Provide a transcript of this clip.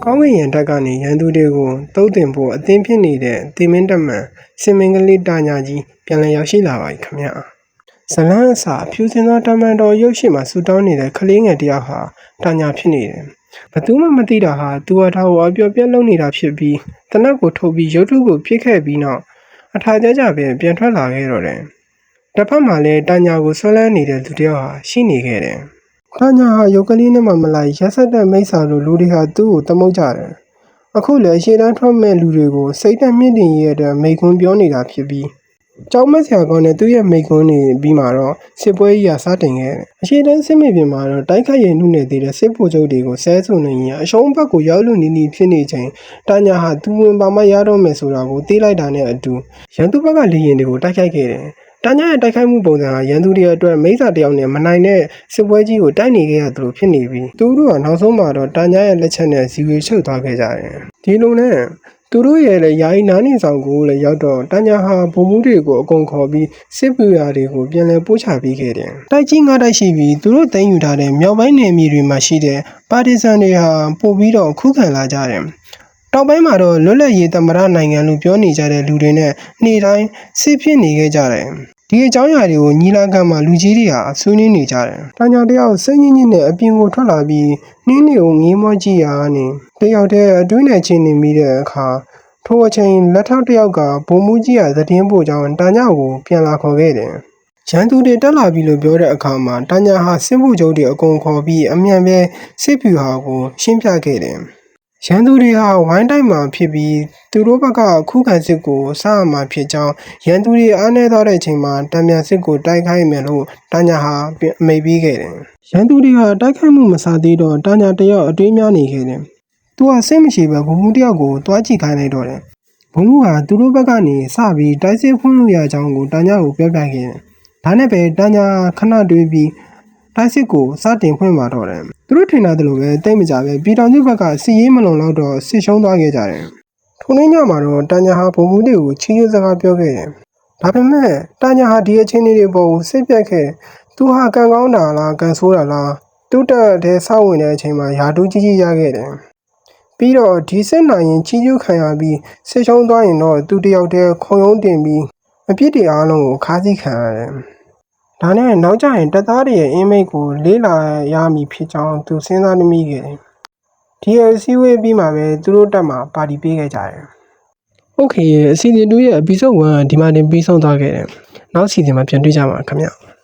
ကောင်းကင်ရံတက်ကနေရန်သူတွေကိုတုံးတင်ဖို့အသင်းဖြစ်နေတဲ့တေမင်းတက်မှန်စင်မင်္ဂလိတာညာကြီးပြန်လည်ရောက်ရှိလာပါပြီခင်ဗျာဇလန်းအစာဖြူစင်သောတမန်တော်ရုပ်ရှင်မှာဆူတောင်းနေတဲ့ကလေးငယ်တယောက်ဟာတာညာဖြစ်နေတယ်ဘသူမှမသိတာဟာသူ့အထာကိုအပြောပြက်လုပ်နေတာဖြစ်ပြီးတနက်ကိုထုတ်ပြီးရုပ်ထုကိုပြစ်ခဲ့ပြီးနောက်အထာကြကြပဲပြန်ထွက်လာခဲ့တော့တယ်တစ်ဖက်မှာလည်းတာညာကိုဆွဲလန်းနေတဲ့လူတယောက်ဟာရှိနေခဲ့တယ်တာညာဟာရုပ်ကလေးနဲ့မှမလိုက်ရက်ဆက်တဲ့မိစ္ဆာလိုလူတွေဟာသူ့ကိုသမုတ်ကြတယ်အခုလည်းရှေ့တန်းထွက်မဲ့လူတွေကိုစိတ်သက်မြင့်တင်ရတဲ့မိကွန်းပြောနေတာဖြစ်ပြီးကျောင်းမဆရာကောင်းနဲ့သူ့ရဲ့မိကွန်းနေပြီးမှတော့စစ်ပွဲကြီးကစတင်ခဲ့တယ်အရှေ့တန်းစစ်မြေပြင်မှာတော့တိုက်ခိုက်ရနှုတ်နေသေးတဲ့စစ်ဗိုလ်ချုပ်တွေကိုဆဲဆုံနေရင်အရှုံးဘက်ကိုရောက်လို့နီးနီးဖြစ်နေချိန်တာညာဟာသူဝင်ပါမရတော့မယ်ဆိုတာကိုသိလိုက်တာနဲ့အတူရန်သူဘက်ကလေရင်တွေကိုတိုက်ခိုက်ခဲ့တယ်တာညာရဲ့တိုက်ခိုက်မှုပုံစံဟာရန်သူတွေအတွက်မိစ္ဆာတယောက်နဲ့မနိုင်တဲ့စစ်ပွဲကြီးကိုတိုက်နေခဲ့ရသလိုဖြစ်နေပြီးသူတို့ကနောက်ဆုံးမှာတော့တာညာရဲ့လက်ချက်နဲ့ဇီဝေချုပ်သွားခဲ့ကြတယ်ဒီလိုနဲ့သူတို့ရဲ့လည်းယာယီနားနေဆောင်ကိုလည်းရောက်တော့တာညာဟာဗိုလ်မှူးတွေကိုအကုန်ခေါ်ပြီးစစ်ပူရာတွေကိုပြန်လည်ပို့ချပေးခဲ့တယ်တိုက်ကြီး9တိုက်ရှိပြီးသူတို့သိမ်းယူထားတဲ့မြောက်ပိုင်းနယ်မြေတွေမှာရှိတဲ့ပါတီဇန်တွေဟာပို့ပြီးတော့ခုခံလာကြတယ်တောင်ပိုင်းမှာတော့လွတ်လပ်ရေးသမ္မတနိုင်ငံလို့ပြောနေကြတဲ့လူတွေနဲ့နေ့တိုင်းစစ်ဖြစ်နေခဲ့ကြတယ်ဒီအကြောင်းအရာတွေကိုညီလာခံမှာလူကြီးတွေဟာဆွေးနွေးနေကြတယ်။တာညာတယောက်စိတ်ညစ်ညစ်နဲ့အပြင်ကိုထွက်လာပြီးနှင်းတွေကိုငေးမောကြည့်ရာကနေတယောက်တည်းအတွင်းနဲ့ချင်းနေမိတဲ့အခါထိုအချိန်လက်ထောက်တယောက်ကဘုံမူကြီးကသတင်းပို့ကြောင်းတာညာကိုပြန်လာခေါ်ခဲ့တယ်။ရန်သူတွေတက်လာပြီလို့ပြောတဲ့အခါမှာတာညာဟာစစ်မှုချုပ်တွေအကုန်ခေါ်ပြီးအမြန်ပဲစစ်ဖြူဟာကိုရှင်းပြခဲ့တယ်။ရန်သူတွေဟာဝိုင်းတိုက်မှာဖြစ်ပြီးသူတို့ဘက်ကခုခံစစ်ကိုစရမှာဖြစ်ကြောင်းရန်သူတွေအားနည်းသွားတဲ့အချိန်မှာတံပြန်စစ်ကိုတိုက်ခိုက်မယ်လို့တာညာဟာအမိန့်ပေးခဲ့တယ်။ရန်သူတွေဟာတိုက်ခိုက်မှုမစသေးတော့တာညာတယောက်အတွေးများနေခဲ့တယ်။သူကစိတ်မရှိပဲဘုံမှုတယောက်ကိုတွားကြည့်ခိုင်းလိုက်တော့တယ်။ဘုံမှုဟာသူတို့ဘက်ကနေစပြီးတိုက်စစ်ဖွင့်လို့ရကြောင်းကိုတာညာကိုပြောပြခဲ့တယ်။ဒါနဲ့ပဲတာညာခဏတွေးပြီးတိုက်စစ်ကိုစတင်ဖွင့်มาတော့တယ်သူတို့ထင်တာတလို့ပဲတိတ်မကြပဲပြည်တော်စုဘက်ကစီရေးမလုံလောက်တော့စစ်ရှုံးသွားခဲ့ကြတယ်ထိုနေ့ညမှာတော့တာညာဟာဘုံမှုတွေကိုချီးကျူးစကားပြောခဲ့တယ်ဒါပေမဲ့တာညာဟာဒီအချင်းတွေပေါ်ကိုစစ်ပြတ်ခဲ့သူဟာကံကောင်းတာလားကံဆိုးတာလားသူ့တက်တဲ့စောက်ဝင်တဲ့အချိန်မှာယာတူးကြီးကြီးရခဲ့တယ်ပြီးတော့ဒီစစ်နိုင်ရင်ချီးကျူးခံရပြီးစစ်ရှုံးသွားရင်တော့သူတယောက်တည်းခုံရုံးတင်ပြီးအပြစ်တွေအားလုံးကိုခါးစည်းခံရတယ်ဒါနဲ့နောက်ကျရင်တပ်သားတွေရဲ့အင်းမိတ်ကိုလေးလာရမည်ဖြစ်ကြောင်းသူစဉ်းစားမိခဲ့တယ်။ဒီအစည်းအဝေးပြီးမှပဲသူတို့တက်မှာပါတီပေးခဲ့ကြတယ်။ Okay အစီအစဉ်2ရဲ့ episode 1ဒီမှာတင်ပြီးဆုံးသွားခဲ့တယ်။နောက်စီစဉ်မှာပြန်တွေ့ကြပါခင်ဗျာ။